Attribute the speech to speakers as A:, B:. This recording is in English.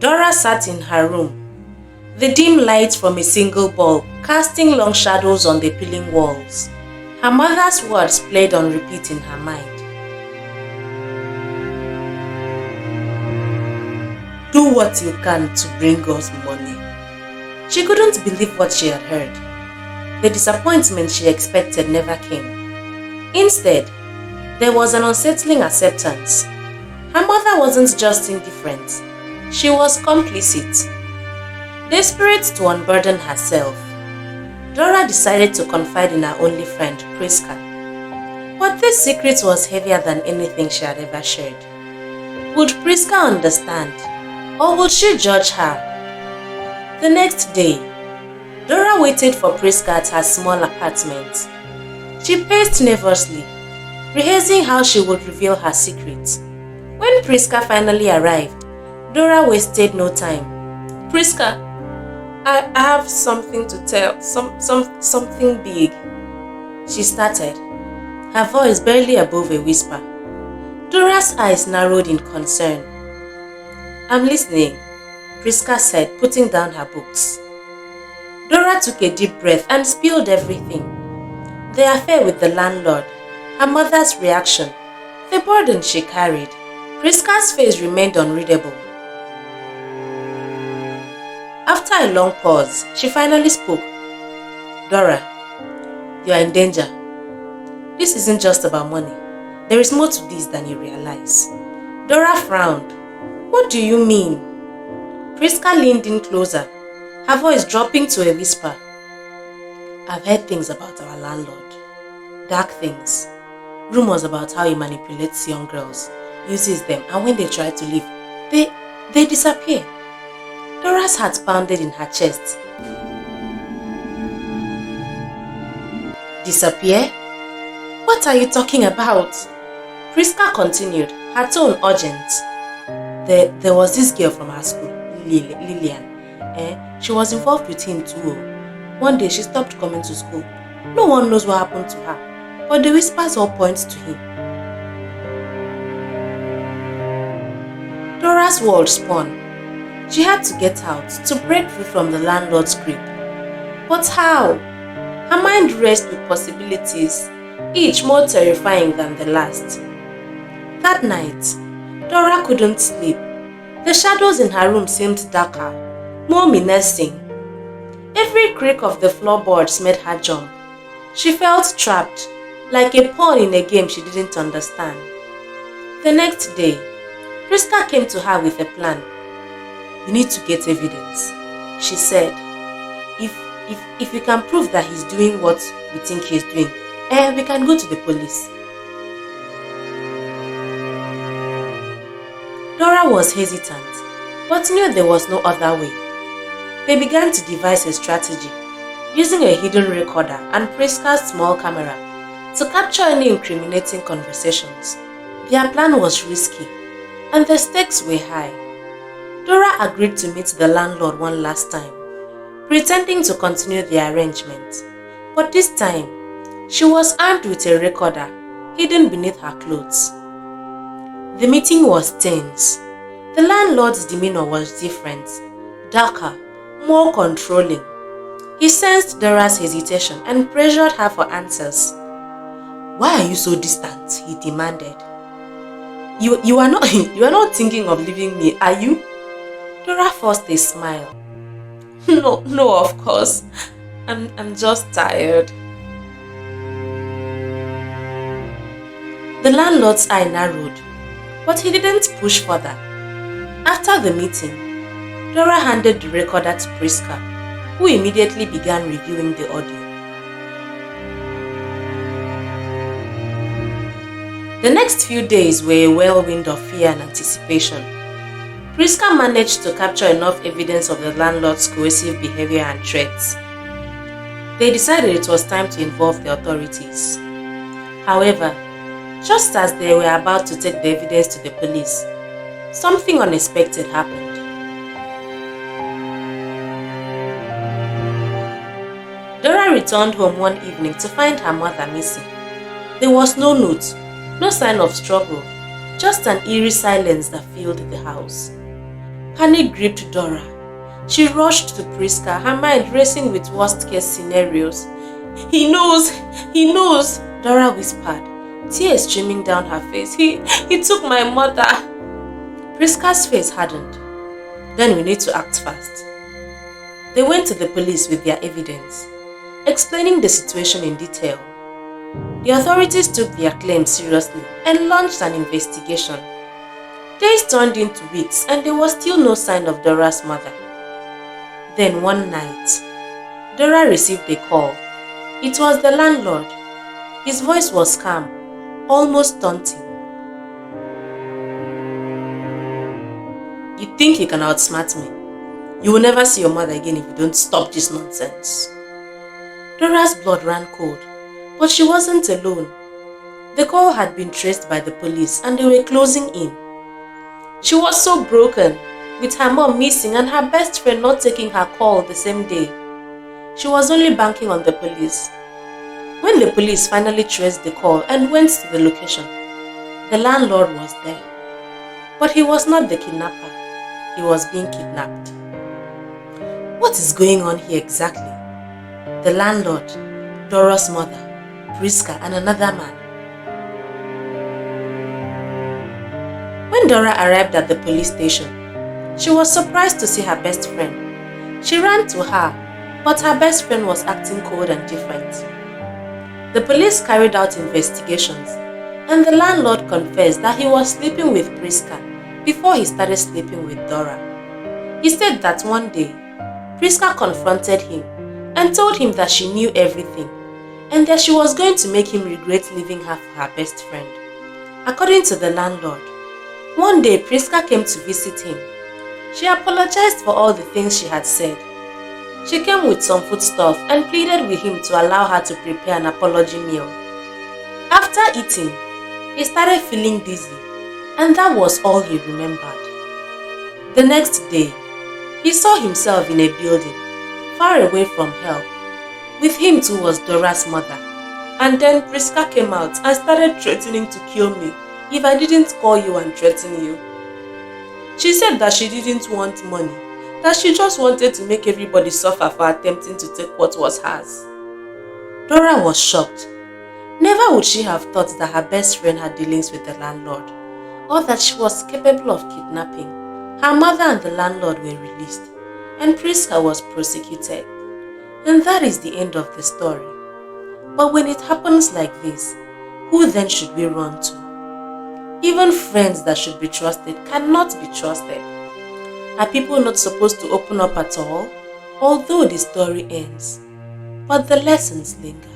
A: Dora sat in her room, the dim light from a single bulb casting long shadows on the peeling walls. Her mother's words played on repeat in her mind. Do what you can to bring us money. She couldn't believe what she had heard. The disappointment she expected never came. Instead, there was an unsettling acceptance. Her mother wasn't just indifferent, she was complicit. Desperate to unburden herself, Dora decided to confide in her only friend, Priska. But this secret was heavier than anything she had ever shared. Would Priska understand, or would she judge her? The next day, Dora waited for Priska at her small apartment. She paced nervously, rehearsing how she would reveal her secret. When Priska finally arrived, Dora wasted no time. Priska, I have something to tell, something big. She started, her voice barely above a whisper. Dora's eyes narrowed in concern. I'm listening, Priska said, putting down her books. Dora took a deep breath and spilled everything. The affair with the landlord, her mother's reaction, the burden she carried. Priska's face remained unreadable. After a long pause, she finally spoke. Dora, you are in danger. This isn't just about money. There is more to this than you realize. Dora frowned. What do you mean? Priska leaned in closer, her voice dropping to a whisper. I've heard things about our landlord. Dark things. Rumors about how he manipulates young girls, uses them, and when they try to leave, they disappear. Dora's heart pounded in her chest. Disappear? What are you talking about? Priska continued, her tone urgent. There was this girl from our school, Lillian. She was involved with him too. One day she stopped coming to school. No one knows what happened to her, but the whispers all point to him. Dora's world spun. She had to get out, to break free from the landlord's grip. But how? Her mind raced with possibilities, each more terrifying than the last. That night, Dora couldn't sleep. The shadows in her room seemed darker, more menacing. Every creak of the floorboards made her jump. She felt trapped, like a pawn in a game she didn't understand. The next day, Priska came to her with a plan. You need to get evidence, she said. If you can prove that he's doing what we think he's doing, we can go to the police. Dora was hesitant, but knew there was no other way. They began to devise a strategy, using a hidden recorder and Priska's small camera to capture any incriminating conversations. Their plan was risky, and the stakes were high. Dora agreed to meet the landlord one last time, pretending to continue the arrangement. But this time, she was armed with a recorder hidden beneath her clothes. The meeting was tense. The landlord's demeanor was different, darker, more controlling. He sensed Dora's hesitation and pressured her for answers. Why are you so distant? He demanded. You are not thinking of leaving me, are you? Dora forced a smile. No, of course. I'm just tired. The landlord's eye narrowed, but he didn't push further. After the meeting, Dora handed the recorder to Priska, who immediately began reviewing the audio. The next few days were a whirlwind of fear and anticipation. Priska managed to capture enough evidence of the landlord's coercive behavior and threats. They decided it was time to involve the authorities. However, just as they were about to take the evidence to the police, something unexpected happened. Dora returned home one evening to find her mother missing. There was no note, no sign of struggle, just an eerie silence that filled the house. Panic gripped Dora. She rushed to Priska, her mind racing with worst-case scenarios. He knows! He knows! Dora whispered, tears streaming down her face. He took my mother! Priska's face hardened. Then we need to act fast. They went to the police with their evidence, explaining the situation in detail. The authorities took their claims seriously and launched an investigation. Days turned into weeks and there was still no sign of Dora's mother. Then one night, Dora received a call. It was the landlord. His voice was calm, almost taunting. You think you can outsmart me? You will never see your mother again if you don't stop this nonsense. Dora's blood ran cold, but she wasn't alone. The call had been traced by the police and they were closing in. She was so broken, with her mom missing and her best friend not taking her call the same day. She was only banking on the police. When the police finally traced the call and went to the location, the landlord was there. But he was not the kidnapper. He was being kidnapped. What is going on here exactly? The landlord, Dora's mother, Priska, and another man. When Dora arrived at the police station, she was surprised to see her best friend. She ran to her, but her best friend was acting cold and different. The police carried out investigations, and the landlord confessed that he was sleeping with Priska before he started sleeping with Dora. He said that one day, Priska confronted him and told him that she knew everything and that she was going to make him regret leaving her for her best friend. According to the landlord, one day Priska came to visit him. She apologized for all the things she had said. She came with some foodstuff and pleaded with him to allow her to prepare an apology meal. After eating, he started feeling dizzy, and that was all he remembered. The next day, he saw himself in a building, far away from help. With him too was Dora's mother. And then Priska came out and started threatening to kill me if I didn't call you and threaten you. She said that she didn't want money, that she just wanted to make everybody suffer for attempting to take what was hers. Dora was shocked. Never would she have thought that her best friend had dealings with the landlord, or that she was capable of kidnapping. Her mother and the landlord were released, and Priska was prosecuted. And that is the end of the story. But when it happens like this, who then should we run to? Even friends that should be trusted cannot be trusted. Are people not supposed to open up at all? Although the story ends, but the lessons linger.